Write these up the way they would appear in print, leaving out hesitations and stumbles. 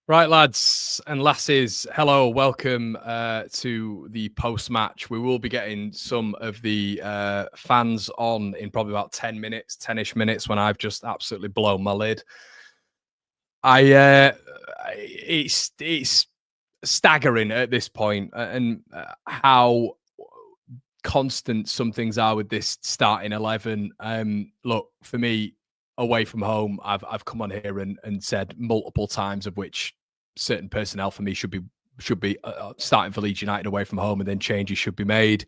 Right, lads and lasses, hello, welcome to the post-match. We will be getting some of the fans on in probably about 10 minutes, 10-ish minutes, when I've just absolutely blown my lid. It's staggering at this point, and how constant some things are with this starting 11. Look, for me, away from home, I've come on here and said multiple times, of which certain personnel for me should be starting for Leeds United away from home, and then changes should be made.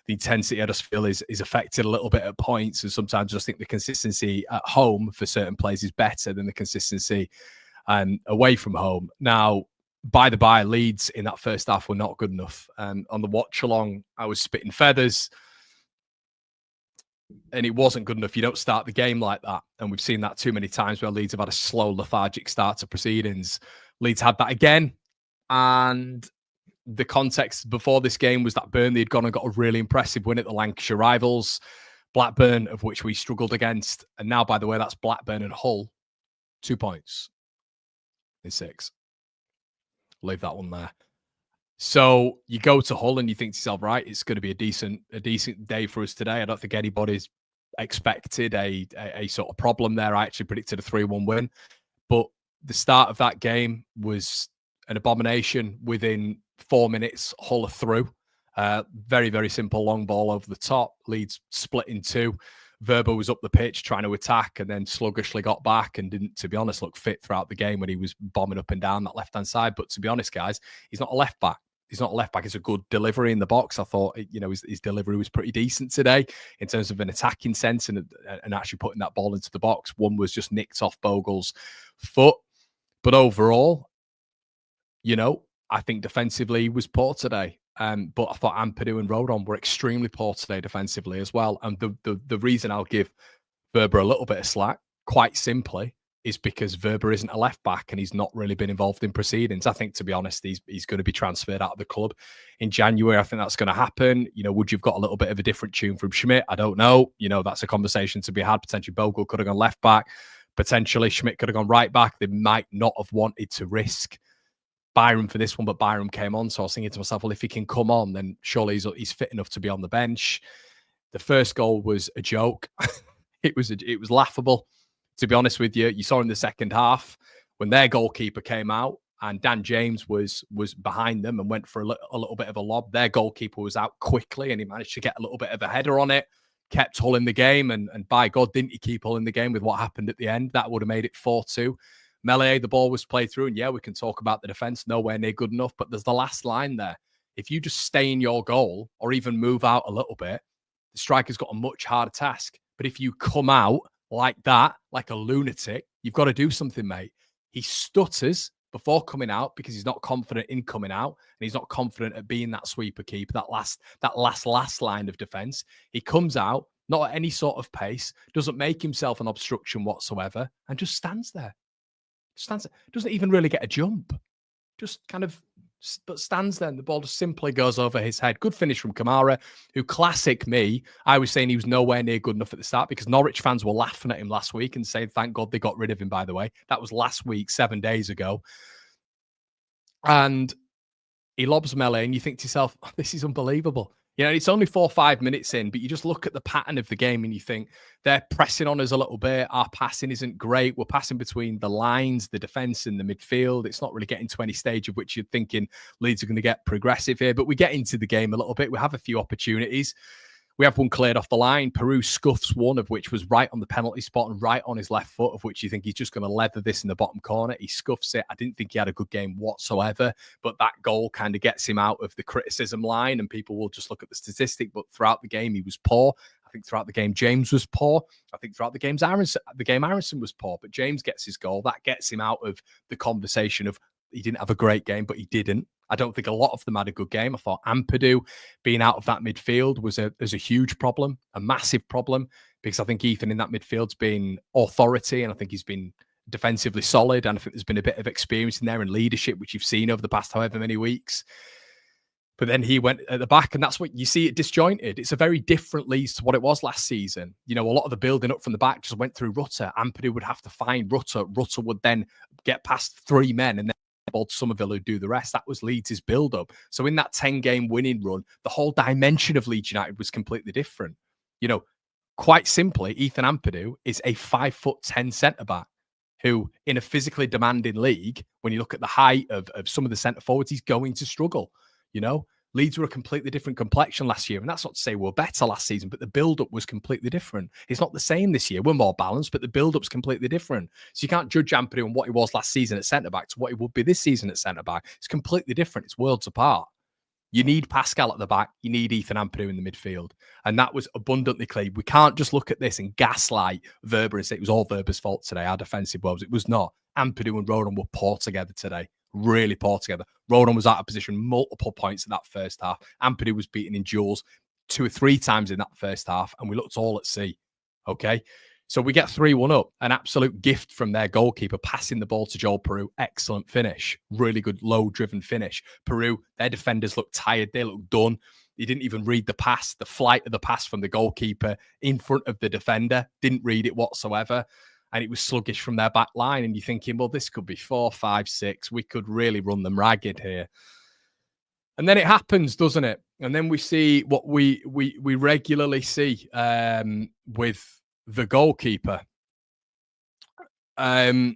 The intensity I just feel is affected a little bit at points, and sometimes I just think the consistency at home for certain players is better than the consistency away from home. Now, by the by, Leeds in that first half were not good enough. On the watch along, I was spitting feathers, and it wasn't good enough. You don't start the game like that. And we've seen that too many times where Leeds have had a slow, lethargic start to proceedings. Leeds had that again. And the context before this game was that Burnley had gone and got a really impressive win at the Lancashire rivals, Blackburn, of which we struggled against. And now, by the way, that's Blackburn and Hull. 2 points in 6. Leave that one there. So you go to Hull and you think to yourself, right, it's going to be a decent day for us today. I don't think anybody's expected a sort of problem there. I actually predicted a 3-1 win. But the start of that game was an abomination. Within 4 minutes, Hull are through. Very, very simple long ball over the top. Leeds split in two. Verbo was up the pitch trying to attack and then sluggishly got back and didn't, to be honest, look fit throughout the game when he was bombing up and down that left-hand side. But to be honest, guys, he's not a left back. He's not a left back. It's a good delivery in the box. I thought, his delivery was pretty decent today in terms of an attacking sense and actually putting that ball into the box. One was just nicked off Bogle's foot. But overall, I think defensively he was poor today. But I thought Ampadu and Rodon were extremely poor today defensively as well. And the reason I'll give Verber a little bit of slack, quite simply, is because Verber isn't a left back and he's not really been involved in proceedings. I think, to be honest, he's going to be transferred out of the club in January. I think that's going to happen. Would you've got a little bit of a different tune from Schmidt? I don't know. That's a conversation to be had. Potentially Bogle could have gone left back. Potentially Schmidt could have gone right back. They might not have wanted to risk Byram for this one, but Byram came on. So I was thinking to myself, well, if he can come on, then surely he's fit enough to be on the bench. The first goal was a joke. It was laughable. To be honest with you, you saw in the second half when their goalkeeper came out and Dan James was behind them and went for a little bit of a lob. Their goalkeeper was out quickly and he managed to get a little bit of a header on it, kept Hull in the game. And by God, didn't he keep Hull in the game with what happened at the end? That would have made it 4-2. Melee, the ball was played through. And yeah, we can talk about the defense, nowhere near good enough. But there's the last line there. If you just stay in your goal or even move out a little bit, the striker's got a much harder task. But if you come out like that, like a lunatic, you've got to do something, mate. He stutters before coming out because he's not confident in coming out, and he's not confident at being that sweeper keeper, that last line of defense. He comes out, not at any sort of pace, doesn't make himself an obstruction whatsoever, and just stands there. Doesn't even really get a jump. Just kind of but stands there and the ball just simply goes over his head. Good finish from Kamara, who, classic me, I was saying he was nowhere near good enough at the start because Norwich fans were laughing at him last week and saying, thank God they got rid of him, by the way. That was last week, 7 days ago. And he lobs Melee and you think to yourself, oh, this is unbelievable. It's only 4 or 5 minutes in, but you just look at the pattern of the game and you think they're pressing on us a little bit. Our passing isn't great. We're passing between the lines, the defense and the midfield. It's not really getting to any stage of which you're thinking Leeds are going to get progressive here, but we get into the game a little bit. We have a few opportunities. We have one cleared off the line. Peru scuffs one, of which was right on the penalty spot and right on his left foot, of which you think he's just going to leather this in the bottom corner. He scuffs it. I didn't think he had a good game whatsoever, but that goal kind of gets him out of the criticism line and people will just look at the statistic. But throughout the game, he was poor. I think throughout the game, James was poor. I think throughout the game, Aronson was poor. But James gets his goal. That gets him out of the conversation of he didn't have a great game, but he didn't. I don't think a lot of them had a good game. I thought Ampadu being out of that midfield was a huge problem, a massive problem, because I think Ethan in that midfield's been authority and I think he's been defensively solid. And I think there's been a bit of experience in there and leadership, which you've seen over the past however many weeks. But then he went at the back and that's what you see it disjointed. It's a very different Leeds to what it was last season. A lot of the building up from the back just went through Rutter. Ampadu would have to find Rutter. Rutter would then get past 3 men and then ball to Somerville who do the rest. That was Leeds' build-up. So in that 10-game winning run, the whole dimension of Leeds United was completely different. You know, quite simply, Ethan Ampadu is a 5'10" centre-back who, in a physically demanding league, when you look at the height of some of the centre forwards, he's going to struggle. You know, Leeds were a completely different complexion last year. And that's not to say we're better last season, but the build-up was completely different. It's not the same this year. We're more balanced, but the build-up's completely different. So you can't judge Ampadu on what he was last season at centre-back to what he would be this season at centre-back. It's completely different. It's worlds apart. You need Pascal at the back. You need Ethan Ampadu in the midfield. And that was abundantly clear. We can't just look at this and gaslight Verber and say it was all Verber's fault today, our defensive woes. It was not. Ampadu and Rodon were poor together today. Really poor together. Rodon was out of position multiple points in that first half. Ampadu was beaten in duels 2 or 3 times in that first half, and we looked all at sea. Okay? So we get 3-1 up. An absolute gift from their goalkeeper, passing the ball to Joel Peru. Excellent finish. Really good, low-driven finish. Peru, their defenders looked tired. They looked done. He didn't even read the pass, the flight of the pass from the goalkeeper in front of the defender. Didn't read it whatsoever. And it was sluggish from their back line. And you're thinking, well, this could be 4, 5, 6. We could really run them ragged here. And then it happens, doesn't it? And then we see what we regularly see with the goalkeeper. So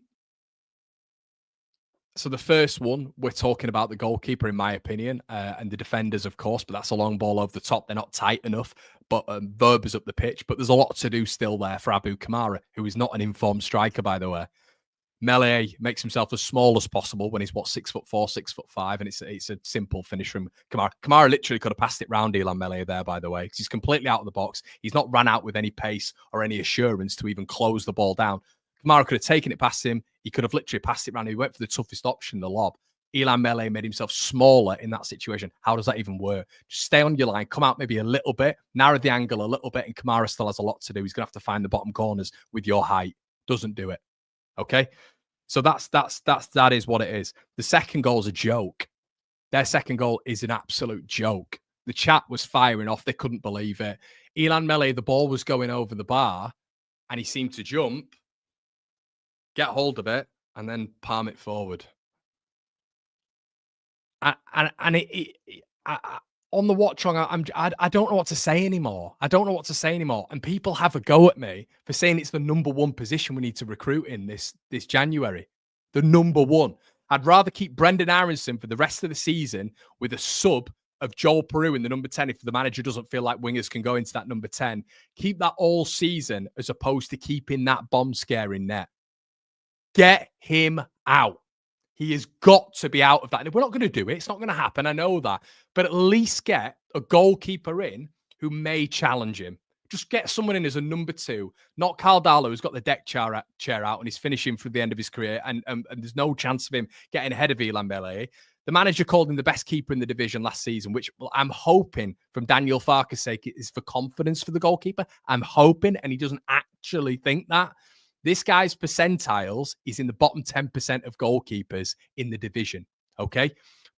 the first one, we're talking about the goalkeeper, in my opinion, and the defenders, of course, but that's a long ball over the top. They're not tight enough, but Verber's up the pitch. But there's a lot to do still there for Abu Kamara, who is not an informed striker, by the way. Melee makes himself as small as possible when he's, 6'4", 6'5", and it's a simple finish from Kamara. Kamara literally could have passed it round Elan Melee there, by the way, because he's completely out of the box. He's not ran out with any pace or any assurance to even close the ball down. Kamara could have taken it past him. He could have literally passed it round. He went for the toughest option, the lob. Elan Melee made himself smaller in that situation. How does that even work? Just stay on your line, come out maybe a little bit, narrow the angle a little bit, and Kamara still has a lot to do. He's going to have to find the bottom corners with your height. Doesn't do it. Okay? So that is what it is. The second goal is a joke. Their second goal is an absolute joke. The chat was firing off. They couldn't believe it. Elan Melee, the ball was going over the bar, and he seemed to jump, get hold of it, and then palm it forward. On the watch on, I don't know what to say anymore. I don't know what to say anymore. And people have a go at me for saying it's the number 1 position we need to recruit in this January. The number 1. I'd rather keep Brendan Aronson for the rest of the season with a sub of Joel Peru in the number 10 if the manager doesn't feel like wingers can go into that number 10. Keep that all season as opposed to keeping that bomb scare in net. Get him out. He has got to be out of that. We're not going to do it. It's not going to happen. I know that. But at least get a goalkeeper in who may challenge him. Just get someone in as a number 2, not Caldalo, who's got the deck chair out and he's finishing for the end of his career. And there's no chance of him getting ahead of Elan Melee. The manager called him the best keeper in the division last season, which I'm hoping, from Daniel Farke's sake, is for confidence for the goalkeeper. I'm hoping, and he doesn't actually think that. This guy's percentiles is in the bottom 10% of goalkeepers in the division, okay?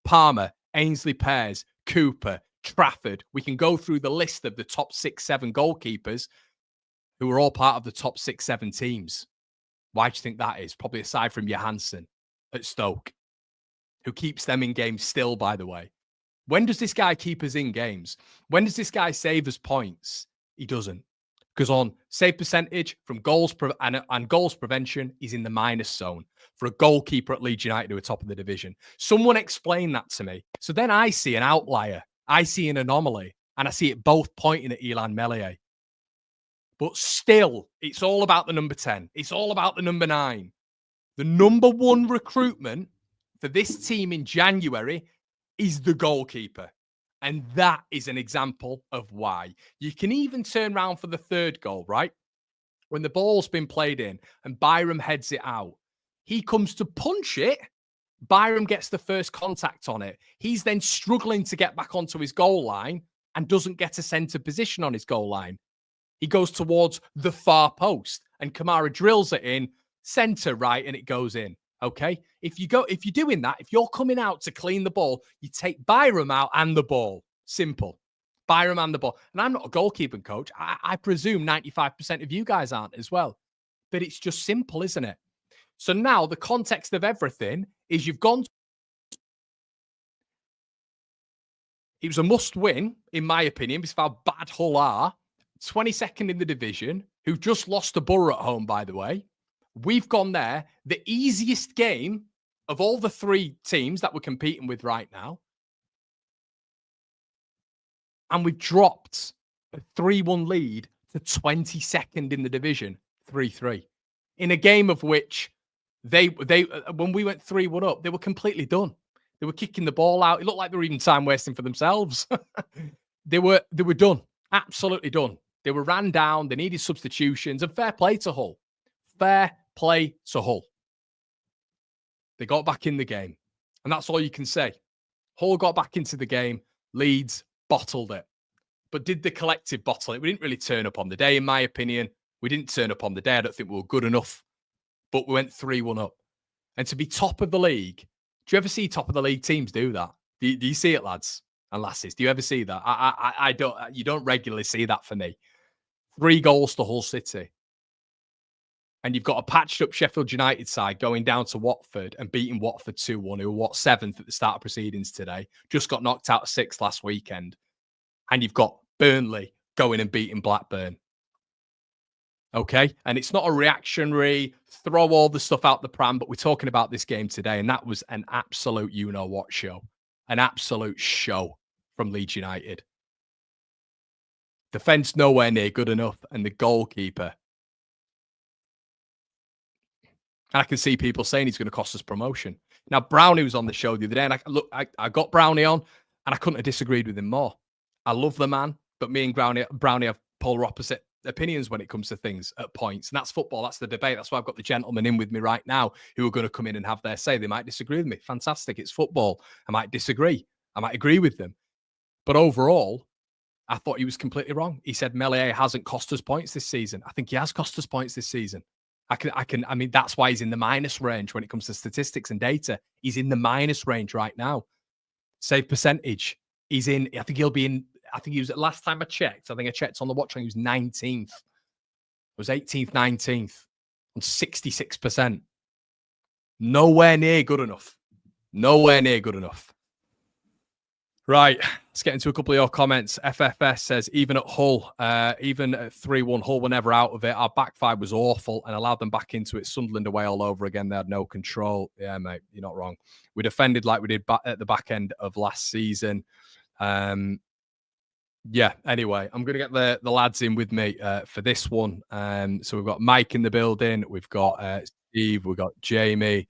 Palmer, Ainsley Pears, Cooper, Trafford. We can go through the list of the top 6, 7 goalkeepers who are all part of the top 6, 7 teams. Why do you think that is? Probably aside from Johansson at Stoke, who keeps them in games still, by the way. When does this guy keep us in games? When does this guy save us points? He doesn't. Because on save percentage from goals and goals prevention, he's in the minus zone for a goalkeeper at Leeds United who are top of the division. Someone explain that to me. So then I see an outlier. I see an anomaly. And I see it both pointing at Elan Melee. But still, it's all about the number 10. It's all about the number 9. The number 1 recruitment for this team in January is the goalkeeper. And that is an example of why. You can even turn around for the third goal, right? When the ball's been played in and Byram heads it out, he comes to punch it. Byram gets the first contact on it. He's then struggling to get back onto his goal line and doesn't get a centre position on his goal line. He goes towards the far post and Kamara drills it in centre right and it goes in. Okay, if you're doing that, if you're coming out to clean the ball, you take Byram out and the ball. Simple. Byram and the ball. And I'm not a goalkeeping coach. I presume 95% of you guys aren't as well. But it's just simple, isn't it? So now the context of everything is you've gone It was a must-win, in my opinion, because of how bad Hull are. 22nd in the division, who just lost to Borough at home, by the way. We've gone there. The easiest game of all the 3 teams that we're competing with right now. And we've dropped a 3-1 lead to 22nd in the division, 3-3. In a game of which they when we went 3-1 up, they were completely done. They were kicking the ball out. It looked like they were even time wasting for themselves. They were done. Absolutely done. They were ran down. They needed substitutions. And fair play to Hull. Fair play to Hull. They got back in the game. And that's all you can say. Hull got back into the game. Leeds bottled it. But did the collective bottle it? We didn't really turn up on the day, in my opinion. We didn't turn up on the day. I don't think we were good enough. But we went 3-1 up. And to be top of the league, do you ever see top of the league teams do that? Do you see it, lads and lasses? Do you ever see that? I don't. You don't regularly see that for me. 3 goals to Hull City. And you've got a patched up Sheffield United side going down to Watford and beating Watford 2-1, who were 7th at the start of proceedings today. Just got knocked out of 6th last weekend. And you've got Burnley going and beating Blackburn. Okay? And it's not a reactionary, throw all the stuff out the pram, but we're talking about this game today, and that was an absolute you-know-what show. An absolute show from Leeds United. Defence nowhere near good enough, and the goalkeeper. And I can see people saying he's going to cost us promotion. Now, Brownie was on the show the other day, and I got Brownie on, and I couldn't have disagreed with him more. I love the man, but me and Brownie have polar opposite opinions when it comes to things at points. And that's football. That's the debate. That's why I've got the gentlemen in with me right now who are going to come in and have their say. They might disagree with me. Fantastic. It's football. I might disagree. I might agree with them. But overall, I thought he was completely wrong. He said Meslier hasn't cost us points this season. I think he has cost us points this season. I mean, that's why he's in the minus range when it comes to statistics and data. He's in the minus range right now. Save percentage. He's in, I think he'll be in, I think he was, last time I checked, I think I checked on the watch, he was 19th. It was 18th, 19th on 66%. Nowhere near good enough. Nowhere near good enough. Right, let's get into a couple of your comments. FFS says, even at Hull, even at 3-1, Hull were never out of it. Our back five was awful and allowed them back into it. Sunderland away all over again. They had no control. Yeah, mate, you're not wrong. We defended like we did at the back end of last season. Yeah, anyway, I'm going to get the lads in with me for this one. So we've got Mike in the building. We've got Steve. We've got Jamie.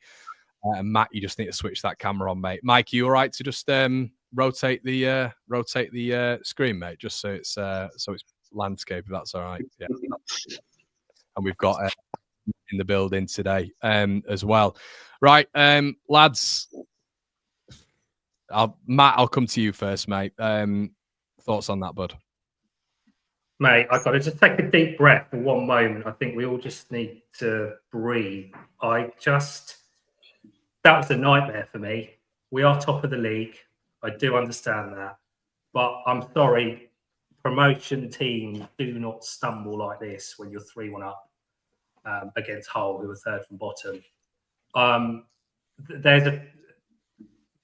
And Matt, you just need to switch that camera on, mate. Mike, are you all right to just rotate the screen, mate, just so it's landscape, if that's all right. Yeah. And we've got in the building today as well. Right, lads. Matt, I'll come to you first, mate. Thoughts on that, bud? Mate, I've got to just take a deep breath for one moment. I think we all just need to breathe. That was a nightmare for me. We are top of the league. I do understand that. But I'm sorry, promotion teams do not stumble like this when you're 3-1 up against Hull, who are third from bottom. There's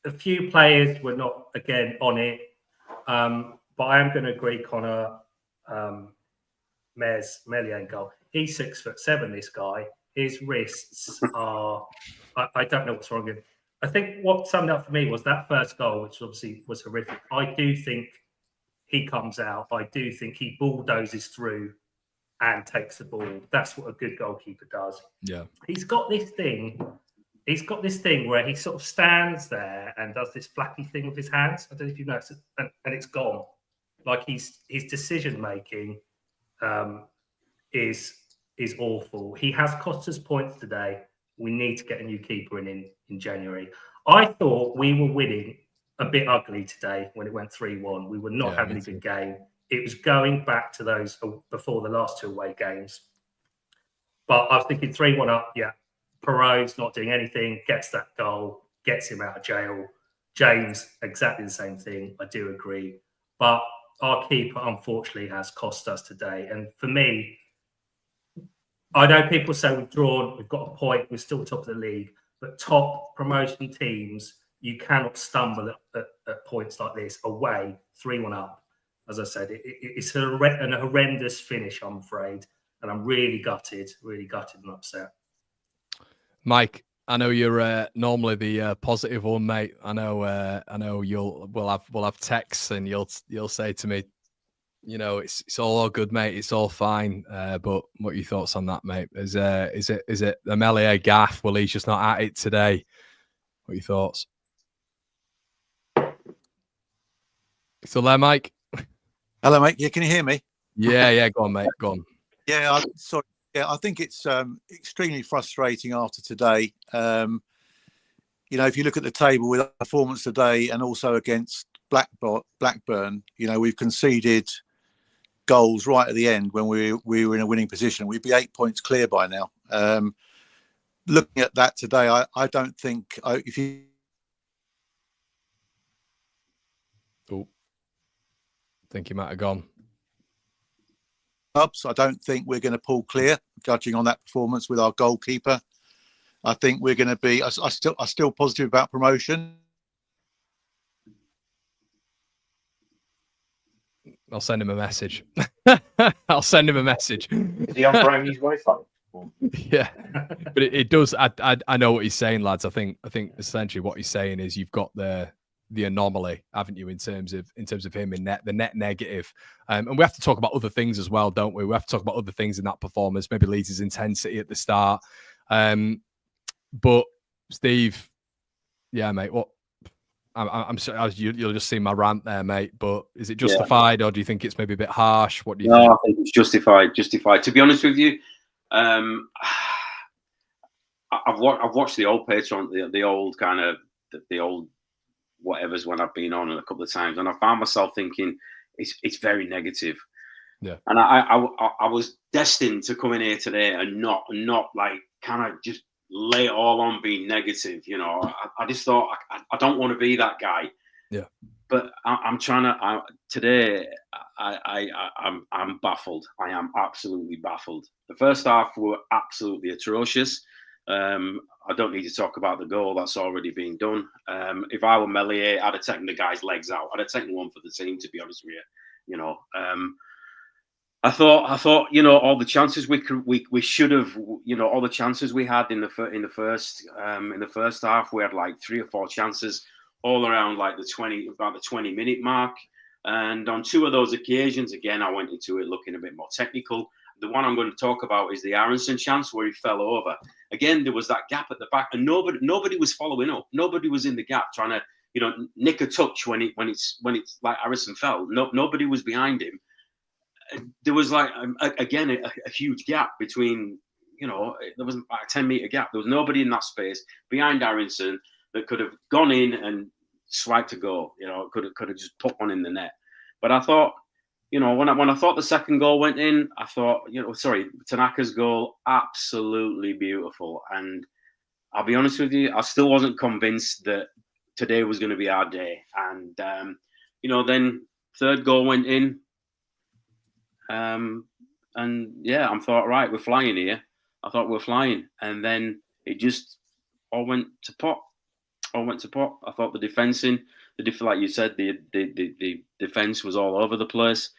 a few players were not, again, on it. But I am going to agree, Connor, Meslier goal. He's 6'7", this guy. His wrists are... I don't know what's wrong with him. I think what summed up for me was that first goal, which obviously was horrific. I do think he comes out. I do think he bulldozes through and takes the ball. That's what a good goalkeeper does. Yeah. He's got this thing where he sort of stands there and does this flappy thing with his hands. I don't know if you noticed it, and it's gone. Like his decision making is awful. He has cost us points today. We need to get a new keeper in January. I thought we were winning a bit ugly today when it went 3-1. We were not having a good game. It was going back to those before the last 2 away games. But I was thinking 3-1 up, yeah. Perot's not doing anything, gets that goal, gets him out of jail. James, exactly the same thing. I do agree. But our keeper, unfortunately, has cost us today. And for me, I know people say we've drawn, we've got a point, we're still top of the league, but top promotion teams you cannot stumble at points like this away, 3-1 up. As I said, it's a horrendous finish, I'm afraid, and I'm really gutted and upset. Mike, I know you're normally the positive one, mate. I know we'll have texts, and you'll say to me, you know, it's all good, mate. It's all fine. But what are your thoughts on that, mate? Is it the Meslier gaff? Well, he's just not at it today. What are your thoughts? Still there, Mike? Hello, mate. Yeah, can you hear me? Yeah. Go on, mate. Go on. Yeah, sorry. Yeah, I think it's extremely frustrating after today. You know, if you look at the table with our performance today and also against Blackburn, you know, we've conceded goals right at the end when we were in a winning position. We'd be 8 points clear by now. Looking at that today, I don't think if you. Oh, I think he might have gone. I don't think we're going to pull clear, judging on that performance with our goalkeeper. I think we're going to be. I'm still positive about promotion. I'll send him a message. I'll send him a message. Is he on Brownie's Wi-Fi? Yeah, but it does. I know what he's saying, lads. I think essentially what he's saying is you've got the anomaly, haven't you, in terms of him in the net negative, and we have to talk about other things as well, don't we? We have to talk about other things in that performance, maybe Leeds' intensity at the start. But Steve, yeah, mate, what? I'm sorry, you'll just see my rant there, mate. But is it justified, or do you think it's maybe a bit harsh? What do you think? I think it's justified. To be honest with you, I've watched the old Patreon, the old kind of the old whatever's when I've been on a couple of times, and I found myself thinking it's very negative. Yeah. And I was destined to come in here today and not like kind of just lay it all on being negative. You know, I just thought I don't want to be that guy. Yeah. But I'm trying to today. I'm baffled. I am absolutely baffled. The first half were absolutely atrocious. I don't need to talk about the goal. That's already been done. If I were Meslier, I'd have taken the guy's legs out. I'd have taken one for the team, to be honest with you. You know, I thought, you know, all the chances we should have, you know, all the chances we had in the first half, we had like 3 or 4 chances all around like about the 20-minute mark. And on 2 of those occasions, again, I went into it looking a bit more technical. The one I'm going to talk about is the Aronson chance where he fell over. Again, there was that gap at the back, and nobody was following up. Nobody was in the gap trying to, you know, nick a touch when it's like Aronson fell. Nobody was behind him. There was like again a huge gap between, you know, there was like a 10-meter gap. There was nobody in that space behind Aronson that could have gone in and swiped a goal. You know, could have just put one in the net. But I thought, you know, when I thought the second goal went in, I thought, you know, sorry, Tanaka's goal, absolutely beautiful. And I'll be honest with you, I still wasn't convinced that today was going to be our day. And you know, then third goal went in. And yeah, I thought, right, we're flying here. I thought we're flying, and then it just all went to pot. I thought the defensing, like you said, the defense was all over the place.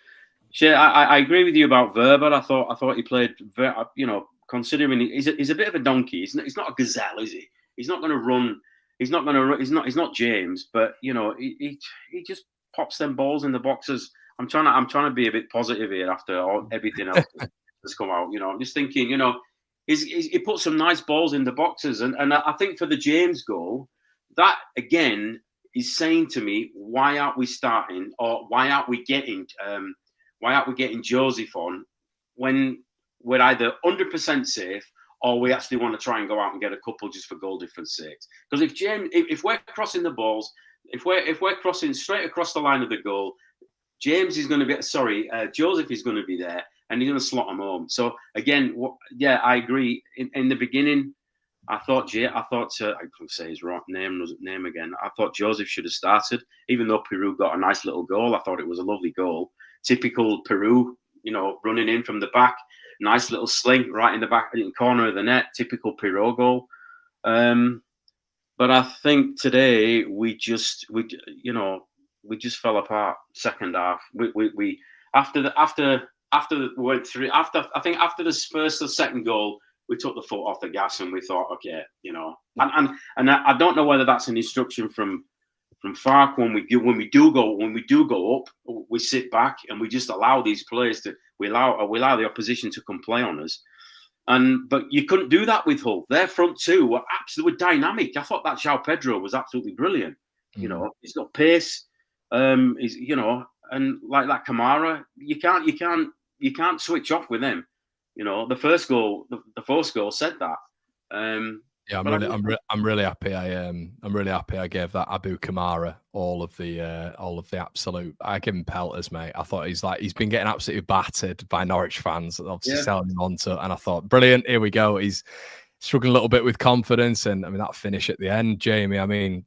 Sure, I agree with you about Verber. I thought he played very, you know, considering he's a bit of a donkey. He's not a gazelle, is he? He's not going to run. He's not James, but you know, he just pops them balls in the boxes. I'm trying to be a bit positive here after everything else that's come out. You know, I'm just thinking, you know, he put some nice balls in the boxes, and I think for the James goal, that again is saying to me, why aren't we starting, or why aren't we getting Joseph on when we're either 100% safe or we actually want to try and go out and get a couple just for goal difference sake? Because if we're crossing the balls, if we're crossing straight across the line of the goal, Joseph is going to be there, and he's going to slot them home. So again, I agree. In the beginning, I thought I can say his name again. I thought Joseph should have started, even though Peru got a nice little goal. I thought it was a lovely goal. Typical Peru, you know, running in from the back, nice little sling right in the back in the corner of the net. Typical Peru goal. But I think today we just fell apart second half. We after we went through after the first or second goal, we took the foot off the gas and we thought, okay, and I don't know whether that's an instruction from Fark when we do go up, we sit back and we just allow these players we allow the opposition to come play on us. But you couldn't do that with Hull. Their front two were absolutely dynamic. I thought that João Pedro was absolutely brilliant. He's got pace. And like that Kamara, you can't switch off with him. The first goal said that. Yeah, I'm really happy. I'm really happy I gave that Abu Kamara all of the absolute. I give him pelters, mate. I thought he's been getting absolutely battered by Norwich fans, obviously selling him onto, and I thought, brilliant, here we go. He's struggling a little bit with confidence, and I mean that finish at the end, Jamie. I mean,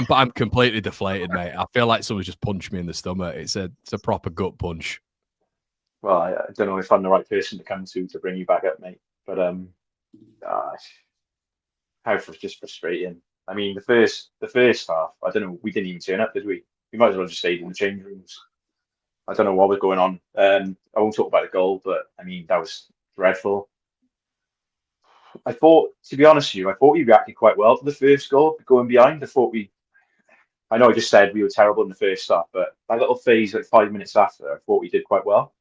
I'm completely deflated, mate. I feel like someone just punched me in the stomach. It's a proper gut punch. Well, I don't know if I'm the right person to come to bring you back up, mate. But how just frustrating. I mean, the first half, I don't know. We didn't even turn up, did we? We might as well just stayed in the change rooms. I don't know what was going on. I won't talk about the goal, but I mean that was dreadful. I thought, to be honest with you, I thought we reacted quite well to the first goal, going behind. I know I just said we were terrible in the first half, but that little phase, like 5 minutes after, I thought we did quite well.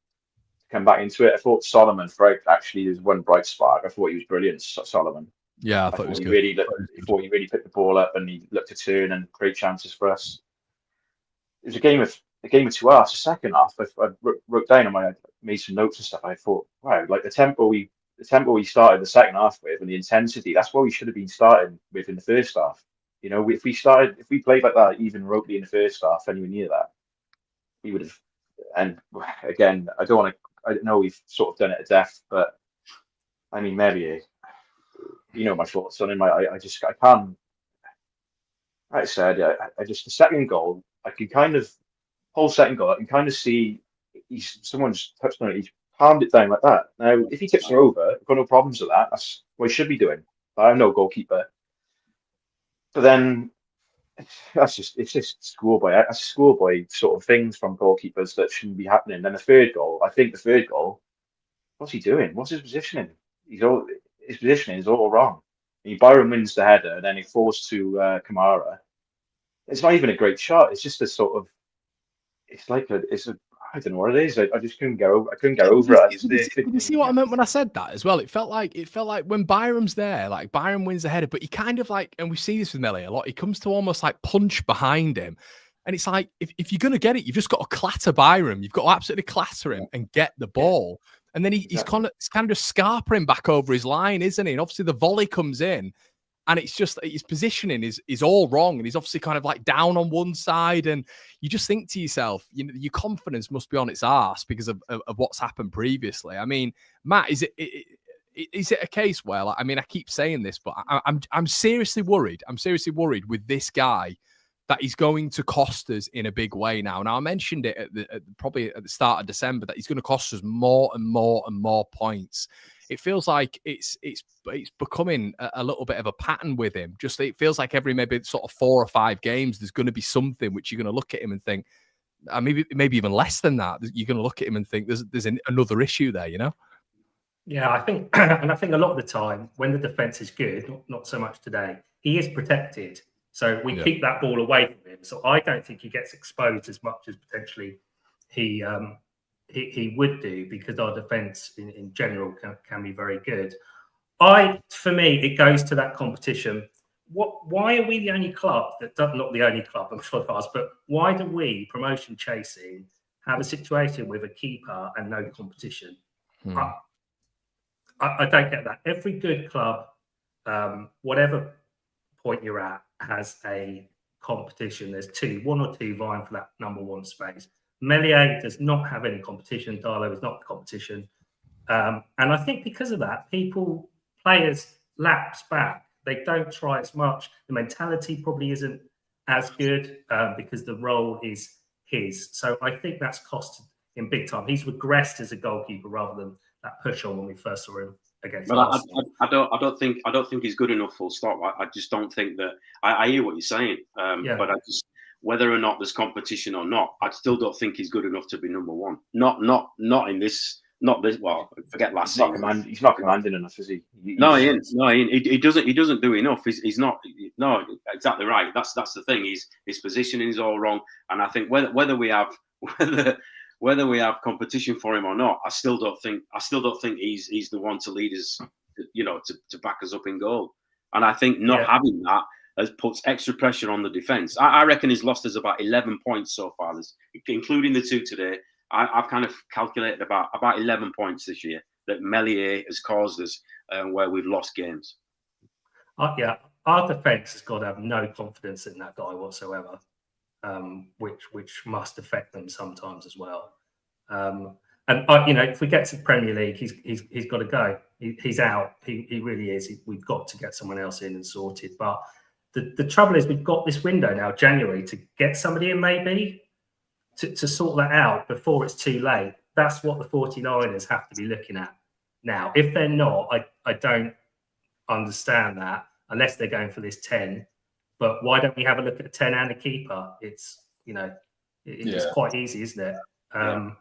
Come back into it. I thought Solomon, actually, there's one bright spark. I thought he was brilliant, Solomon. Yeah, I thought he was good. He really picked the ball up and he looked to turn and create chances for us. It was a game of 2 halves. The second half, I wrote down I made some notes and stuff. I thought, wow, like the tempo we started the second half with and the intensity, that's what we should have been starting with in the first half. If we played like that, even remotely in the first half, anywhere near that, we would have. And again, I know we've sort of done it to death, but I mean, maybe my thoughts on him. I can't. Like I said, the second goal, whole second goal, I can kind of see someone's touched on it. He's palmed it down like that. Now, if he tips her over, I've got no problems with that. That's what he should be doing. I'm no goalkeeper. But then it's just schoolboy sort of things from goalkeepers that shouldn't be happening. Then the third goal, what's he doing? What's his positioning? His positioning is all wrong. Byron wins the header, and then he falls to Kamara. It's not even a great shot. It's just a sort of. I don't know what it is. I just couldn't get over it. Did you see what I meant when I said that as well? It felt like when Byram's there, like Byram wins the header, but he kind of like, and we see this with Melly a lot, he comes to almost like punch behind him. And it's like, if you're going to get it, you've just got to clatter Byram. You've got to absolutely clatter him and get the ball. And then he's kind of just scarpering back over his line, isn't he? And obviously the volley comes in. And it's just his positioning is all wrong. And he's obviously kind of like down on one side. And you just think to yourself, your confidence must be on its arse because of what's happened previously. I mean, Matt, is it a case where, like, I mean, I keep saying this, but I'm seriously worried. I'm seriously worried with this guy that he's going to cost us in a big way now. Now, I mentioned it probably at the start of December that he's going to cost us more and more and more points. It feels like it's becoming a little bit of a pattern with him. Just it feels like every maybe sort of 4 or 5 games, there's going to be something which you're going to look at him and think, maybe even less than that. You're going to look at him and think there's another issue there, Yeah, I think, and I think a lot of the time when the defense is good, not so much today, he is protected. So we keep that ball away from him. So I don't think he gets exposed as much as potentially he would do, because our defence in general can be very good. For me, it goes to that competition. Why are we the only club not the only club, I'm sure of us, but why do we, promotion chasing, have a situation with a keeper and no competition? I don't get that. Every good club, whatever point you're at, has a competition. There's one or two vying for that number one space. Melier does not have any competition. Darlow is not competition. And I think because of that, players lapse back. They don't try as much. The mentality probably isn't as good because the role is his. So I think that's cost him big time. He's regressed as a goalkeeper rather than that push on when we first saw him. against But Arsenal. I don't think he's good enough. Full stop. I just don't think that. I hear what you're saying, but I just, whether or not there's competition or not, I still don't think he's good enough to be number one. Not in this. Not this. Well, forget last season. He's not commanding enough, is he? No, he ain't. No, he ain't. He doesn't do enough. He's not. No, exactly right. That's the thing. His positioning is all wrong. And I think whether we have competition for him or not, I still don't think he's the one to lead us. To back us up in goal. And I think not having that has puts extra pressure on the defence. I reckon he's lost us about 11 points so far, including the 2 today. I've kind of calculated about 11 points this year that Meslier has caused us where we've lost games. Our defence has got to have no confidence in that guy whatsoever, which must affect them sometimes as well. And if we get to the Premier League, he's got to go. He's out. He really is. We've got to get someone else in and sorted. But the trouble is, we've got this window now, January, to get somebody in maybe. To sort that out before it's too late. That's what the 49ers have to be looking at now. If they're not, I don't understand that unless they're going for this 10. But why don't we have a look at a 10 and a keeper? It's quite easy, isn't it? The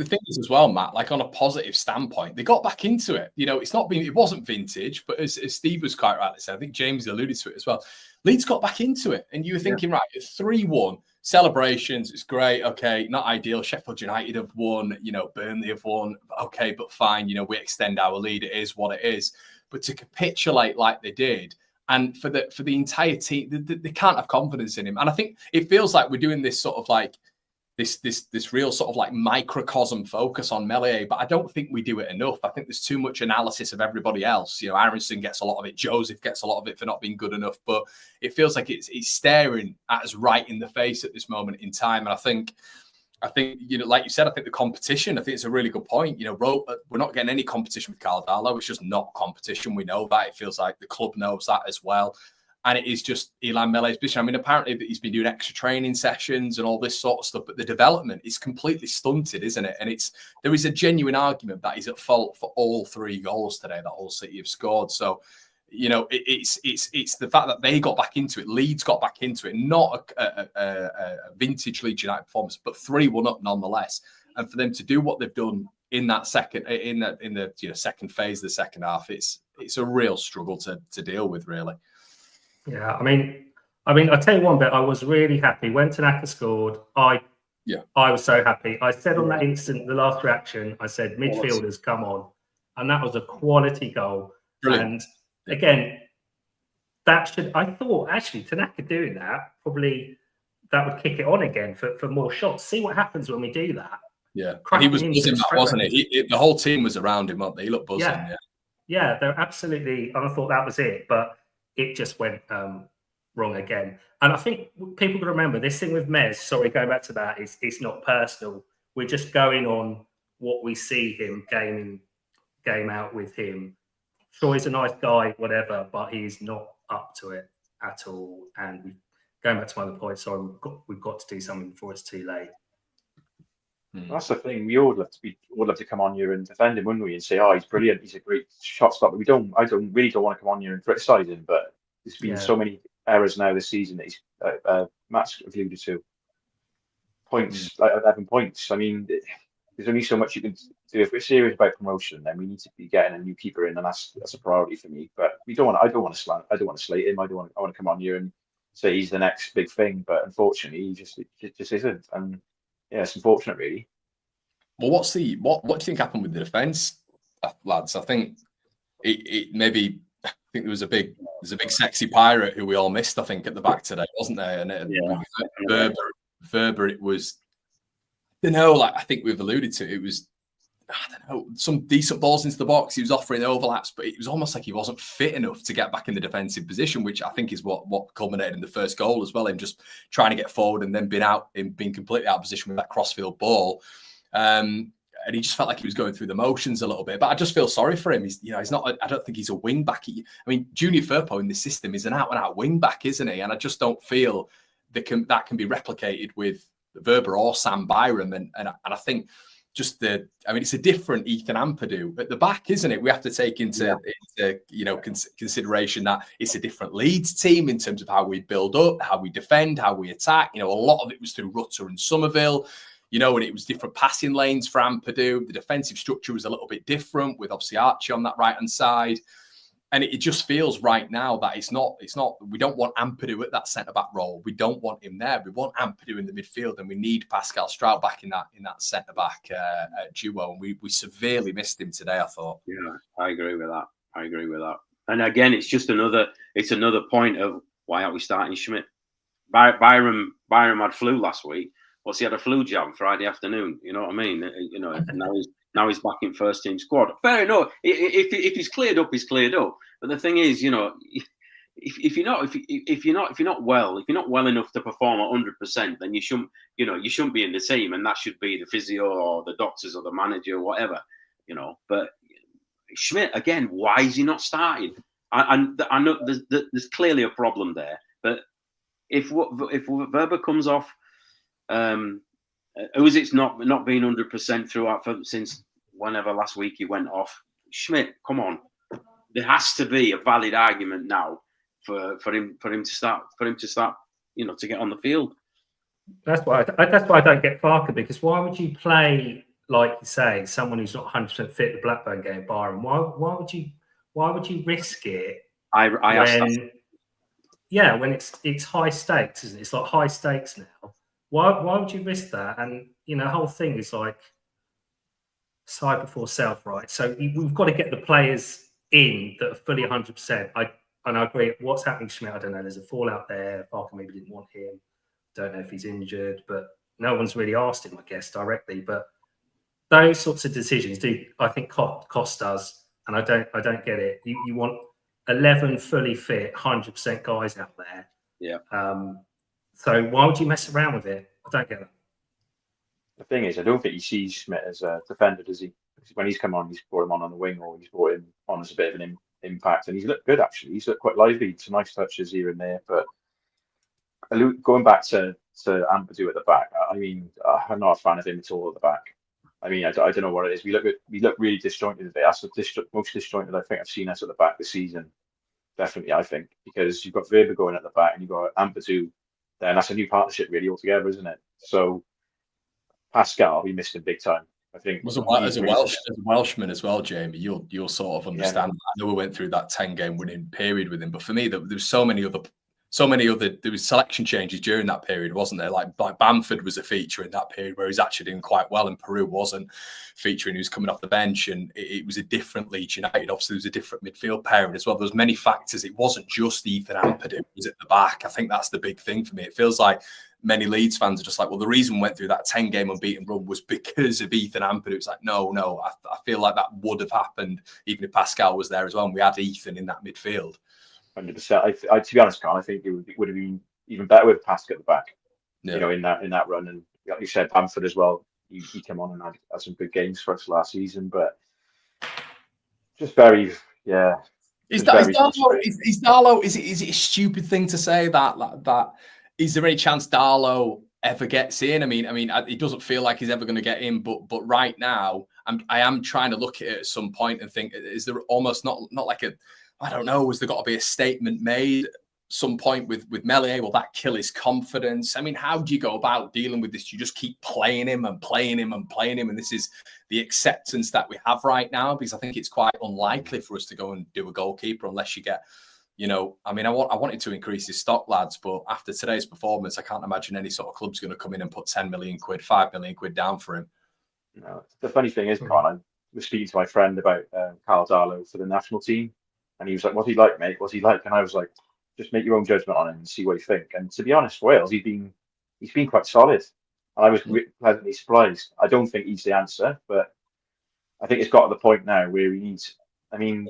thing is as well, Matt, like on a positive standpoint, they got back into it. It wasn't vintage, but as Steve was quite right to say, I think James alluded to it as well. Leeds got back into it, and you were thinking, right, it's 3-1. Celebrations, it's great. Okay, not ideal. Sheffield United have won. Burnley have won. Okay, but fine. We extend our lead. It is what it is. But to capitulate like they did, and for the entire team, they can't have confidence in him. And I think it feels like we're doing this sort of like this real sort of like microcosm focus on Meslier, but I don't think we do it enough. I think there's too much analysis of everybody else. Aronson gets a lot of it, Joseph gets a lot of it for not being good enough, but it feels like it's staring at us right in the face at this moment in time. And I think like you said, I think the competition, I think it's a really good point. We're not getting any competition with Carl Darlow. It's just not competition. We know that. It feels like the club knows that as well. And it is just Illan Meslier's position. I mean, apparently he's been doing extra training sessions and all this sort of stuff, but the development is completely stunted, isn't it? And there is a genuine argument that he's at fault for all 3 goals today that Hull City have scored. So, it's the fact that they got back into it. Leeds got back into it, not a vintage Leeds United performance, but 3-1 up nonetheless. And for them to do what they've done in that second second phase of the second half, it's a real struggle to deal with, really. Yeah, I mean, I'll tell you one bit. I was really happy when Tanaka scored. I was so happy. I said on that instant, the last reaction, I said, midfielders, come on. And that was a quality goal. Brilliant. And again, I thought actually Tanaka doing that, probably that would kick it on again for more shots. See what happens when we do that. Yeah, he was buzzing, wasn't he? The whole team was around him, weren't they? He looked buzzing. Yeah, they're absolutely. And I thought that was it. But it just went wrong again. And I think people got to remember this thing with Mez, sorry, going back to that, it's not personal. We're just going on what we see him game out with him. Sure, he's a nice guy, whatever, but he's not up to it at all. And going back to my other point, sorry, we've got to do something before it's too late. That's the thing. We all love to come on here and defend him, wouldn't we? And say, "Oh, he's brilliant. He's a great shot stopper." I really don't want to come on here and criticise him, but there's been so many errors now this season that he's Matt's alluded to. Points, like 11 points. I mean, there's only so much you can do. If we're serious about promotion, then we need to be getting a new keeper in, and that's a priority for me. But I don't want to slate him. I want to come on here and say he's the next big thing. But unfortunately, he just isn't. And yeah, it's unfortunate, really. Well, what do you think happened with the defence, lads? I think there was a big sexy pirate who we all missed, I think, at the back today, wasn't there? And Verber, it was, I think we've alluded to it was, some decent balls into the box. He was offering overlaps, but it was almost like he wasn't fit enough to get back in the defensive position, which I think is what culminated in the first goal as well. Him just trying to get forward and then being completely out of position with that crossfield ball. And he just felt like he was going through the motions a little bit. But I just feel sorry for him. He's not. I don't think he's a wing back. Junior Firpo in this system is an out-and-out wing back, isn't he? And I just don't feel that can be replicated with Verber or Sam Byram. And I think just the, I mean, it's a different Ethan Ampadu at the back, isn't it? We have to take into consideration that it's a different Leeds team in terms of how we build up, how we defend, how we attack. You know, a lot of it was through Rutter and Somerville, you know, and it was different passing lanes for Ampadu. The defensive structure was a little bit different with obviously Archie on that right-hand side. And it just feels right now that it's not, we don't want Ampadu at that centre-back role. We don't want him there. We want Ampadu in the midfield, and we need Pascal Stroud back in that centre-back duo. And we severely missed him today, I thought. Yeah, I agree with that. And again, it's another point of why aren't we starting Schmidt? Byram had flu last week. What's he had a flu jab Friday afternoon? You know what I mean? You know, and now he's back in first team squad. Fair enough. If he's cleared up, he's cleared up. But the thing is, you know, if you're not well enough to perform 100%, then you shouldn't be in the team, and that should be the physio or the doctors or the manager or whatever, you know. But Schmidt again, why is he not starting? I know there's clearly a problem there, but if Verba comes off. Who's it's not been 100% throughout since whenever last week he went off. Schmidt, come on, there has to be a valid argument now for him to start, you know, to get on the field. That's why I don't get Farker, because why would you play, like you say, someone who's not 100% fit the Blackburn game, Byron? Why would you risk it? When it's high stakes, isn't it? It's like high stakes now. Why would you risk that? And, you know, the whole thing is like side before self, right? So we've got to get the players in that are fully 100%. I agree. What's happening to Schmidt, I don't know. There's a fallout there. Barker maybe didn't want him. Don't know if he's injured, but no one's really asked him, I guess, directly. But those sorts of decisions I think cost us, and I don't get it. You want 11 fully fit, 100% guys out there. Yeah. So why would you mess around with it? I don't get it. The thing is, I don't think he sees Schmidt as a defender, does he? When he's come on, he's brought him on the wing, or he's brought him on as a bit of an impact, and he's looked good actually. He's looked quite lively. Some nice touches here and there. But going back to Ampadu at the back, I mean, I'm not a fan of him at all at the back. I mean, I don't know what it is. We look really disjointed today. That's the most disjointed I think I've seen us at the back this season. Definitely, I think, because you've got Verba going at the back and you've got Ampadu. Then that's a new partnership really altogether, isn't it? So Pascal, we missed him big time. I think as a Welshman as well, Jamie, you'll sort of understand. Yeah. I know we went through that 10-game winning period with him, but for me, there was so many other. There was selection changes during that period, wasn't there? Like Bamford was a feature in that period where he's actually doing quite well, and Peru wasn't featuring. He was coming off the bench, and it was a different Leeds United. Obviously, there was a different midfield pairing as well. There was many factors. It wasn't just Ethan Ampadu who was at the back. I think that's the big thing for me. It feels like many Leeds fans are just like, well, the reason we went through that 10-game unbeaten run was because of Ethan Ampadu. It's like, no. I feel like that would have happened even if Pascal was there as well, and we had Ethan in that midfield. 100%. I to be honest, Carl, I think it would have been even better with Pascal at the back. Yeah. You know, in that run, and like you said, Bamford as well. He came on and had some good games for us last season, but just very, yeah. Is Darlow? Is it a stupid thing to say that? Is there any chance Darlow ever gets in? I mean, it doesn't feel like he's ever going to get in, but right now, I am trying to look at it at some point and think, is there almost not like a, I don't know, has there got to be a statement made some point with Meslier? Will that kill his confidence? I mean, how do you go about dealing with this? Do you just keep playing him and playing him and playing him? And this is the acceptance that we have right now, because I think it's quite unlikely for us to go and do a goalkeeper unless you get, you know, I mean, I wanted to increase his stock, lads, but after today's performance, I can't imagine any sort of club's going to come in and put 10 million quid, 5 million quid down for him. No, the funny thing is, Carl, I was speaking to my friend about Carl Darlow for the national team. And he was like, "What's he like, mate? What's he like?" And I was like, "Just make your own judgment on him and see what you think." And to be honest, Wales, he's been quite solid. And I was pleasantly surprised. I don't think he's the answer, but I think it's got to the point now where he needs. I mean,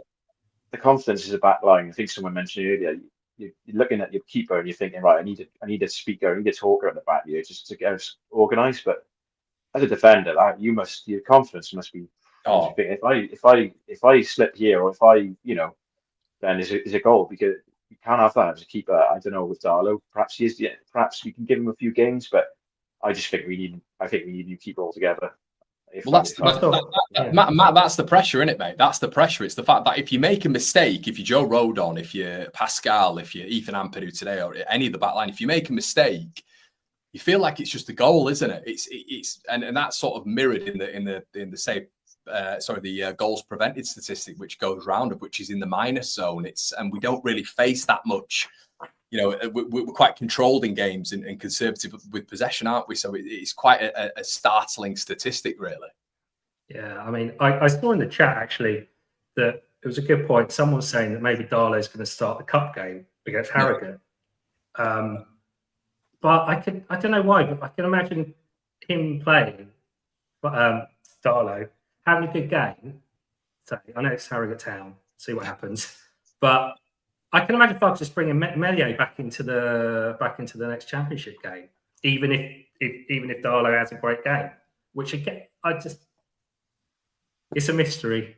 the confidence is a back line. I think someone mentioned earlier. You're looking at your keeper and you're thinking, right, I need a speaker, I need a talker at the back here just to get us organised. But as a defender, your confidence must be. Oh, if I slip here, or if I, you know. Then is a goal, because you can't have that as a keeper. I don't know with Darlow. Perhaps he is. Perhaps we can give him a few games, but I just think we need. I think we need a new keeper altogether. Matt, that's the pressure, isn't it, mate? That's the pressure. It's the fact that if you make a mistake, if you're Joe Rodon, if you're Pascal, if you're Ethan Ampadu today, or any of the back line, if you make a mistake, you feel like it's just a goal, isn't it? And that's sort of mirrored in the goals prevented statistic, which goes round of which is in the minus zone. And we don't really face that much. You know, we're quite controlled in games and conservative with possession, aren't we? So it's quite a startling statistic, really. Yeah, I mean, I saw in the chat actually that it was a good point. Someone was saying that maybe Darlow's going to start the cup game against Harrogate. Yeah. But I don't know why, but I can imagine him playing Darlow, having a good game. So I know it's Harrogate Town, see what happens. But I can imagine Fox just bringing Melier back into the next championship game, even if Darlow has a great game. Which again, it's a mystery.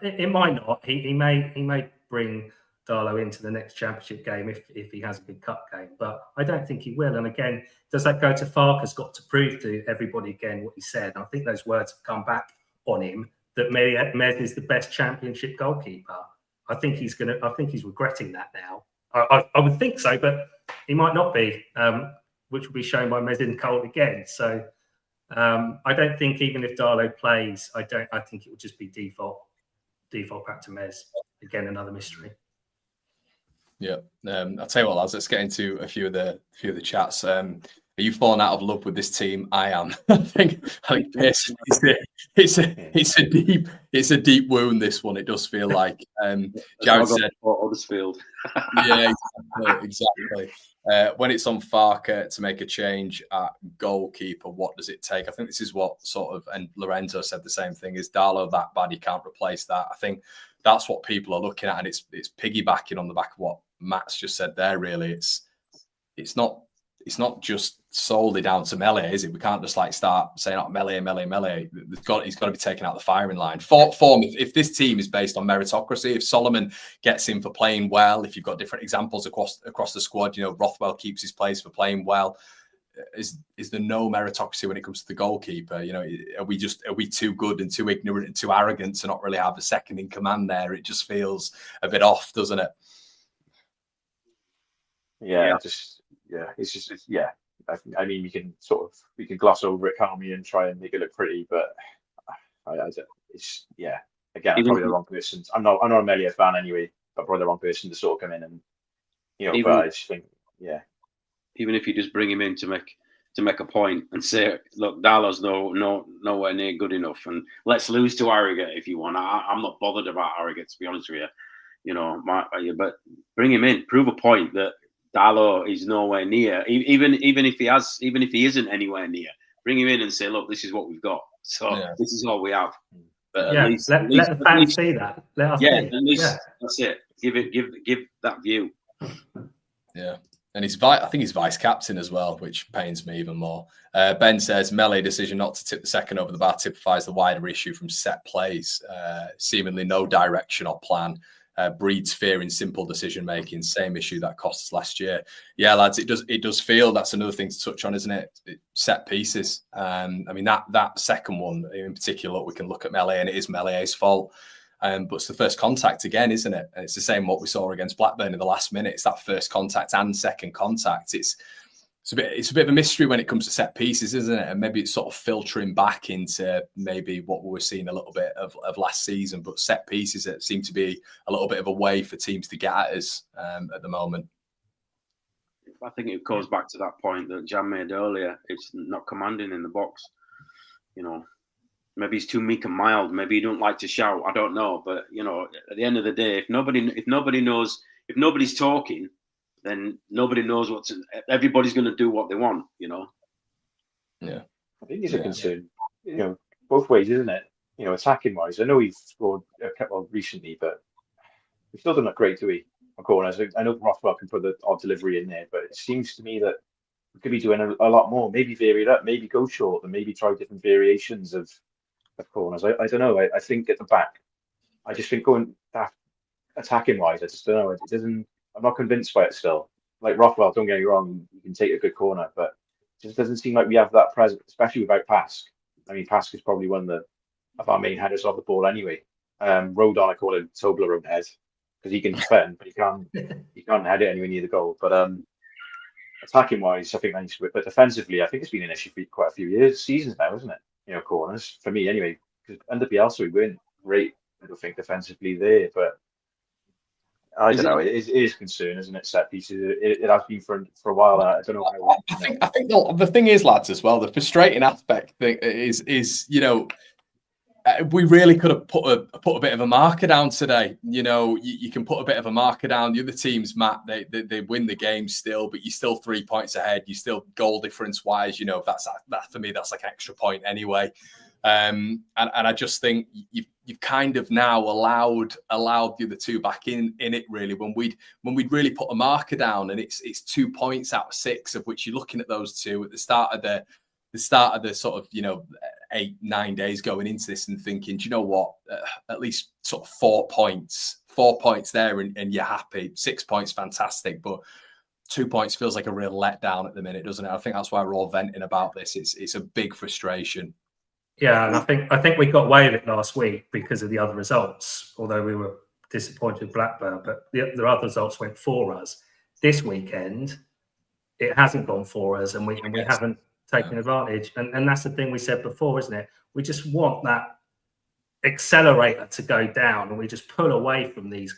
It might not. He may bring Darlow into the next championship game if he has a good cup game, but I don't think he will. And again, does that go to Farke's got to prove to everybody again what he said? And I think those words have come back on him that Mez is the best championship goalkeeper. I think he's regretting that now. I would think so, but he might not be, which will be shown by Mez in Cole again. So I don't think even if Darlow plays, I think it will just be default back to Mez. Again, another mystery. Yeah, I'll tell you what, lads. Let's get into a few of the chats. Are you falling out of love with this team? I am. I think it's a deep wound. This one, it does feel like. Jared said, Huddersfield. Yeah, exactly. When it's on Farke to make a change at goalkeeper, what does it take? I think this is what sort of, and Lorenzo said the same thing. Is Darlow that bad? You can't replace that. I think that's what people are looking at, and it's piggybacking on the back of what Matt's just said there. Really, it's not just solely down to Melier, is it? We can't just like start saying, "Oh, Melier." He's got to be taken out of the firing line. Form. If this team is based on meritocracy, if Solomon gets in for playing well, if you've got different examples across the squad, you know, Rothwell keeps his place for playing well. Is there no meritocracy when it comes to the goalkeeper? You know, are we too good and too ignorant and too arrogant to not really have a second in command there? It just feels a bit off, doesn't it? Yeah. I mean, we can gloss over it, can't we, and try and make it look pretty, but again, I'm probably the wrong person. I'm not a Melier fan anyway, but probably the wrong person to sort of come in and, you know, but I just think, yeah. Even if you just bring him in to make a point and say, look, Darlow's nowhere near good enough, and let's lose to Harrogate if you want. I'm not bothered about Harrogate, to be honest with you. You know, but bring him in, prove a point that Darlow is nowhere near. Even if he isn't anywhere near, bring him in and say, look, this is what we've got. So this is all we have. But let the fans see that. Let us see. At least that's it. Give that view. Yeah. And I think he's vice captain as well, which pains me even more. Ben says, Melier decision not to tip the second over the bar typifies the wider issue from set plays. Seemingly no direction or plan. Breeds fear in simple decision making. Same issue that cost us last year. Yeah, lads, it does feel that's another thing to touch on, isn't it? Set pieces. I mean that second one in particular, we can look at Melier, and it is Melier's fault. But it's the first contact again, isn't it? And it's the same what we saw against Blackburn in the last minute. It's that first contact and second contact. It's a bit of a mystery when it comes to set pieces, isn't it? And maybe it's sort of filtering back into maybe what we were seeing a little bit of last season. But set pieces that seem to be a little bit of a way for teams to get at us at the moment. I think it goes back to that point that Jan made earlier. It's not commanding in the box, you know. Maybe he's too meek and mild. Maybe he don't like to shout. I don't know. But, you know, at the end of the day, if nobody's talking, then nobody knows everybody's going to do what they want, you know? Yeah. I think it's a concern, you know, both ways, isn't it? You know, attacking wise, I know we've scored a couple recently, but we've still done that great, do we? On corners. I know Rothwell can put the odd delivery in there, but it seems to me that we could be doing a lot more. Maybe vary it up, maybe go short, and maybe try different variations of corners. I don't know. I think at the back, I just think going that attacking wise, I just don't know. It doesn't. I'm not convinced by it still. Like Rothwell, don't get me wrong, you can take a good corner, but it just doesn't seem like we have that presence, especially without Pask. I mean, Pasca's probably one of our main headers of the ball anyway. Rodon, I call him Toblerone head because he can defend, but he can't head it anywhere near the goal. But attacking wise, I think that needs to be. But defensively, I think it's been an issue for quite a few seasons now, isn't it? Corners for me anyway. Because under Bielsa, we weren't great, I don't think, defensively there. But I don't know. It is a concern, isn't it? Set pieces. It has been for a while. I don't know how. I think the thing is, lads, as well. The frustrating aspect is we really could have put a bit of a marker down today. You can put a bit of a marker down. The other teams, Matt, they win the game still, but you're still 3 points ahead. You're still goal difference wise. That for me, that's like an extra point anyway. And I just think you've kind of now allowed the other two back in it really when we'd really put a marker down, and it's 2 points out of 6 of which you're looking at those two at the start of the sort of 8-9 days going into this and thinking, do you know what, at least sort of 4 points there and you're happy. 6 points, fantastic, but 2 points feels like a real letdown at the minute, doesn't it? I think that's why we're all venting about this. It's a big frustration. Yeah, and I think we got away with it last week because of the other results, although we were disappointed with Blackburn, but the other results went for us. This weekend, it hasn't gone for us, and we haven't taken advantage. And that's the thing we said before, isn't it? We just want that accelerator to go down, and we just pull away from the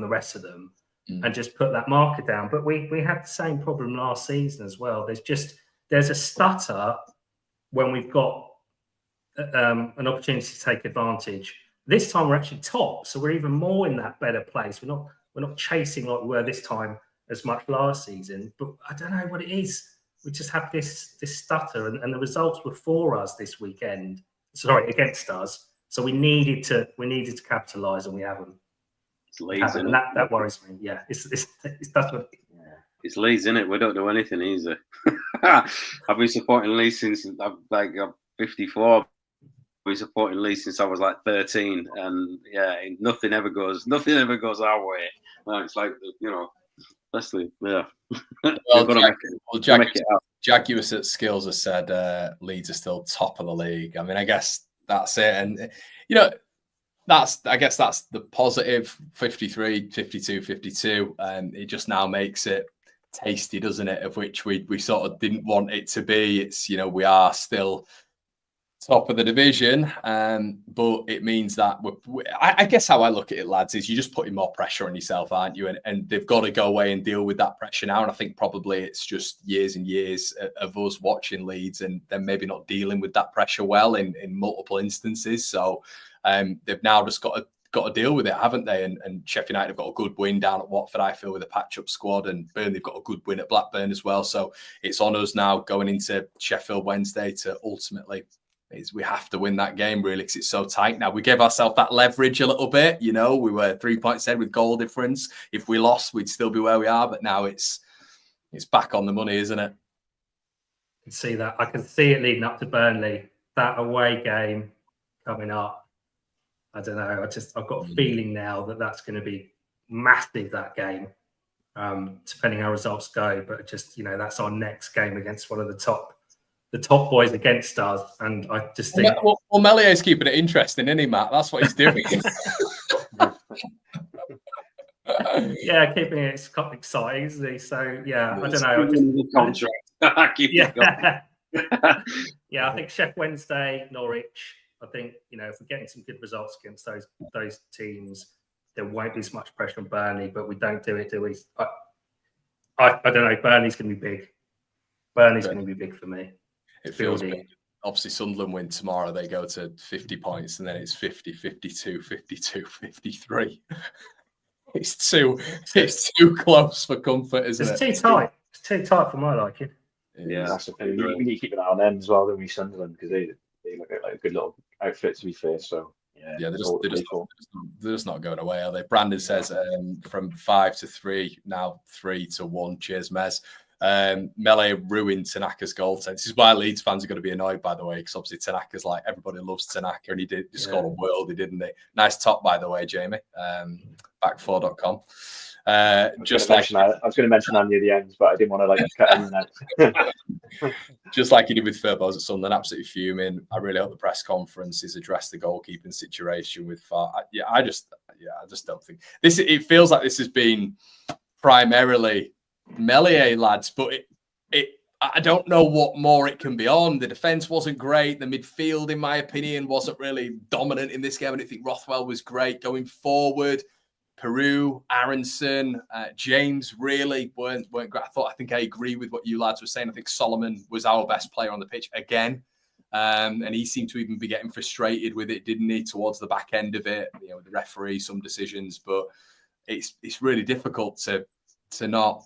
rest of them and just put that marker down. But we had the same problem last season as well. There's a stutter when we've got an opportunity to take advantage. This time we're actually top, so we're even more in that better place. We're not chasing like we were this time as much last season. But I don't know what it is. We just have this stutter, and the results were for us this weekend. Sorry, against us. So we needed to capitalise, and we haven't. It's Leeds, and that worries me. Yeah, it's that's what. It's Leeds, isn't it? We don't do anything easy. I've been supporting Leeds since I'm 54. I've been supporting Leeds since I was like 13, and nothing ever goes our way. It's like Leslie, yeah. Well, Jaguars at Skills has said Leeds are still top of the league. I mean, I guess that's it, and that's the positive. 53, 52, 52, and it just now makes it tasty, doesn't it? Of which we sort of didn't want it to be. It's we are still top of the division, but it means that I guess how I look at it, lads, is you're just putting more pressure on yourself, aren't you? And they've got to go away and deal with that pressure now. And I think probably it's just years and years of us watching Leeds and then maybe not dealing with that pressure well in multiple instances. So they've now just got to deal with it, haven't they? And Sheffield United have got a good win down at Watford, I feel, with a patch-up squad, and Burnley have got a good win at Blackburn as well. So it's on us now going into Sheffield Wednesday to ultimately. We have to win that game, really, because it's so tight now. We gave ourselves that leverage a little bit. We were 3 points ahead with goal difference. If we lost, we'd still be where we are. But now it's back on the money, isn't it? I can see that. I can see it leading up to Burnley. That away game coming up. I don't know. I've got a feeling now that that's going to be massive, that game, depending how results go. But just, that's our next game against one of the top boys against us, and I just think. Well, Melier's keeping it interesting, isn't he, Matt? That's what he's doing. Yeah, keeping it exciting, isn't he? So yeah, I don't know. Yeah, I think Sheffield Wednesday, Norwich. I think if we're getting some good results against those teams, there won't be as much pressure on Burnley. But we don't do it, do we? I don't know. Burnley's going to be big. Burnley's going to be big for me. It feels big. Obviously, Sunderland win tomorrow. They go to 50 points, and then it's 50, 52, 52, 53. It's too close for comfort, isn't it? It's too tight. It's too tight for my liking. Yeah, that's the thing. We need to keep an eye on them as well, don't we, Sunderland, because they look like a good little outfit, to be fair. So they're just not going away, are they? Brandon says from 5-3 now 3-1. Cheers, Mez. Melee ruined Tanaka's goal. This is why Leeds fans are going to be annoyed, by the way, because obviously Tanaka's like, everybody loves Tanaka, and he scored a worldie, didn't he? Nice top, by the way, Jamie. Back4.com. Just like I was going to mention that near the end, but I didn't want to cut anyone out. Just like he did with Furbos at Sunderland, absolutely fuming. I really hope the press conferences address the goalkeeping situation with VAR. I just don't think this. It feels like this has been primarily Meslier lads, but I don't know what more it can be on. The defense wasn't great. The midfield, in my opinion, wasn't really dominant in this game. I didn't think Rothwell was great going forward. Peru, Aronson, James really weren't great. I think I agree with what you lads were saying. I think Solomon was our best player on the pitch again. And he seemed to even be getting frustrated with it, didn't he, towards the back end of it, with the referee, some decisions. But it's really difficult to not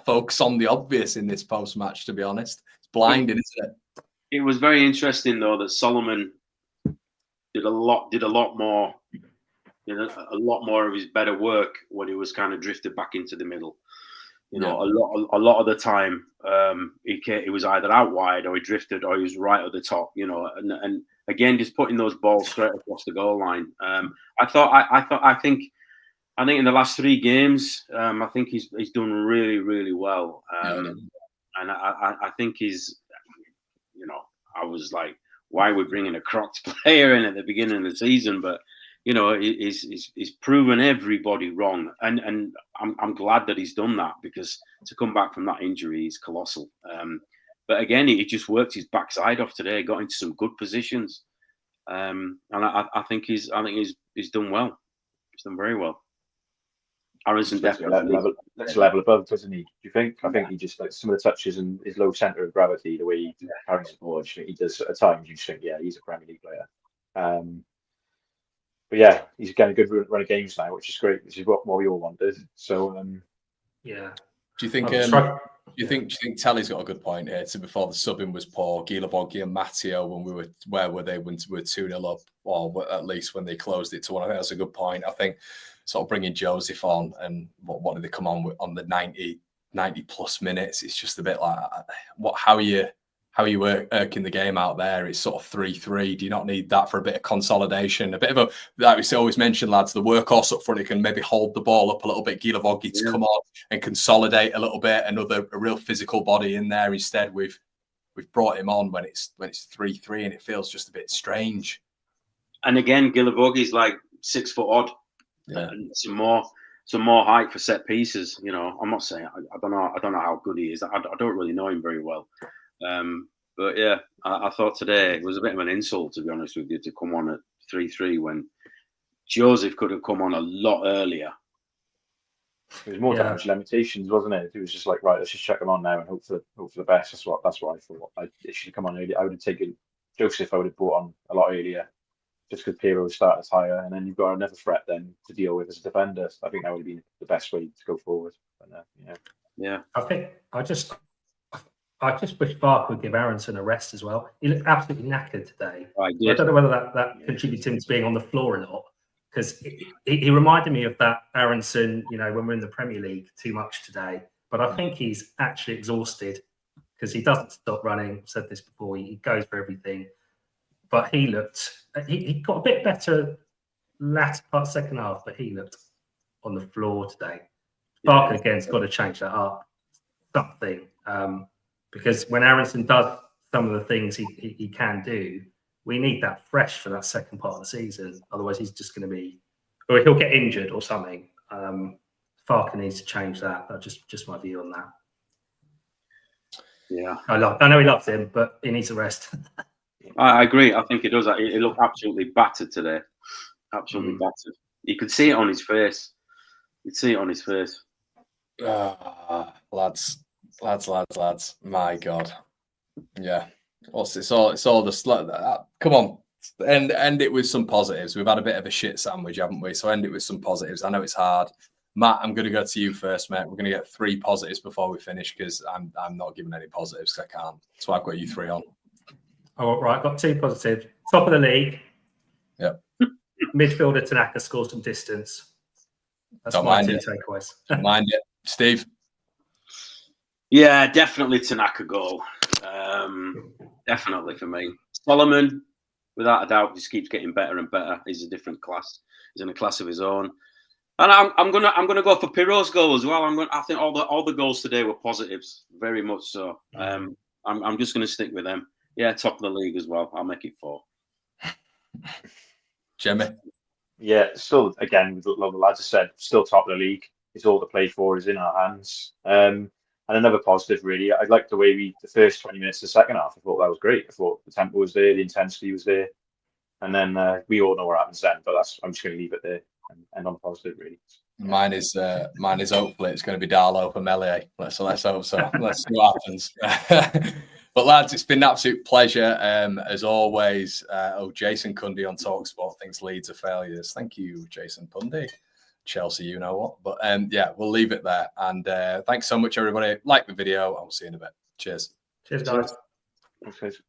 focus on the obvious in this post-match, to be honest. It's blinding, isn't it? It was very interesting, though, that Solomon did a lot more. A lot more of his better work when he was kind of drifted back into the middle. A lot of the time, he was either out wide or he drifted or he was right at the top. And again, just putting those balls straight across the goal line. I think in the last 3 games, I think he's done really, really well. And I think he's, I was like, why are we bringing a Crocs player in at the beginning of the season? But he's proven everybody wrong, and I'm glad that he's done that, because to come back from that injury is colossal. But again, he just worked his backside off today, got into some good positions, and I think he's done well. He's done very well. Aronson definitely next level above, doesn't he? Do you think? I think he just some of the touches and his low centre of gravity, the way he carries the ball, he does at times. You just think, yeah, he's a Premier League player. But yeah, he's getting a good run of games now, which is great. This is what we all wanted. So yeah. Do you think Telly's got a good point here? So before the subbing was poor, Gilavogui and Matteo, when we were 2-0 up, or at least when they closed it to 1. I think that's a good point. I think sort of bringing Joseph on, and what did they come on with on the 90 plus minutes? It's just a bit like, how are you working the game out there? It's sort of 3-3. Do you not need that for a bit of consolidation? A bit of like we always mention, lads, the workhorse up front, it can maybe hold the ball up a little bit. Gilavogui to come on and consolidate a little bit. A real physical body in there. Instead, we've brought him on when it's 3-3, and it feels just a bit strange. And again, Gilavogi's like 6 foot odd. Yeah. And some more height for set pieces. I'm not saying I don't know how good he is. I don't really know him very well. But yeah, I thought today it was a bit of an insult, to be honest with you, to come on at 3-3 when Joseph could have come on a lot earlier. It was more damage limitations, wasn't it? It was just like, right, let's just check him on now and hope for the best. That's what I thought. It should come on earlier. I would have taken Joseph. I would have brought on a lot earlier, just because Pirro started higher, and then you've got another threat then to deal with as a defender. I think that would have been the best way to go forward. But, yeah. I just wish VAR would give Aronson a rest as well. He looked absolutely knackered today. I don't know whether that contributed to him being on the floor or not, because he reminded me of that Aronson, when we're in the Premier League, too much today. But I think he's actually exhausted, because he doesn't stop running. I've said this before. He goes for everything. But he got a bit better latter part second half, but he looked on the floor today. Barker again's got to change that up. Something. Because when Aronson does some of the things he can do, we need that fresh for that second part of the season. Otherwise, he's just going to be, or he'll get injured or something. Farker needs to change that. That's just my view on that. Yeah, I know he loves him, but he needs a rest. I agree. I think he does. He looked absolutely battered today. Absolutely battered. You could see it on his face. You'd see it on his face. Lads. My God. Yeah. It's all just come on. End it with some positives. We've had a bit of a shit sandwich, haven't we? So end it with some positives. I know it's hard. Matt, I'm going to go to you first, mate. We're going to get 3 positives before we finish, because I'm not giving any positives. I can't. So I've got you 3 on. Oh, right. I've got 2 positives. Top of the league. Yep. Midfielder Tanaka scores some distance. That's my 2 takeaways. Don't mind it. Steve? Yeah, definitely Tanaka goal. Definitely for me. Solomon, without a doubt, just keeps getting better and better. He's a different class. He's in a class of his own. And I'm gonna go for Pirro's goal as well. I think all the goals today were positives, very much so. I'm just gonna stick with them. Yeah, top of the league as well. I'll make it 4. Jimmy. Yeah, still again with what the lads have said, still top of the league. It's all to play for is in our hands. And another positive, really, I liked the way the first 20 minutes of the second half. I thought that was great. I thought the tempo was there, the intensity was there, and then we all know what happens then. But I'm just going to leave it there and end on positive, really. Mine is hopefully it's going to be Darlow for Melier. Let's hope so. Let's see what happens. But lads, it's been an absolute pleasure as always. Jason Cundy on TalkSport thinks Leeds are failures. Thank you, Jason Cundy. Chelsea, you know what? But yeah, we'll leave it there. And thanks so much, everybody. Like the video. I'll see you in a bit. Cheers. Cheers, guys. Thanks, guys.